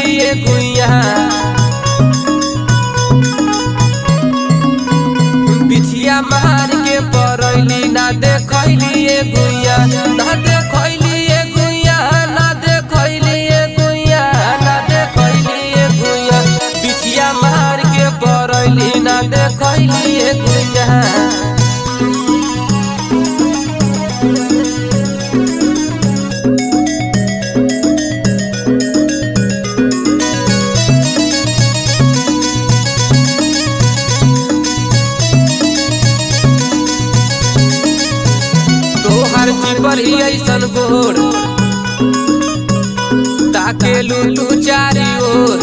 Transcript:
देखैलिए गुइया बिछिया मार के परैली ना देखैलिए गुइया ना देखैलिए गुइया ना देखैलिए गुइया ना देखैलिए गुइया बिछिया मार के परैली ना देखैलिए गुइया। तोहर चिपर ही ऐसन गोर ताके लू चारी ओर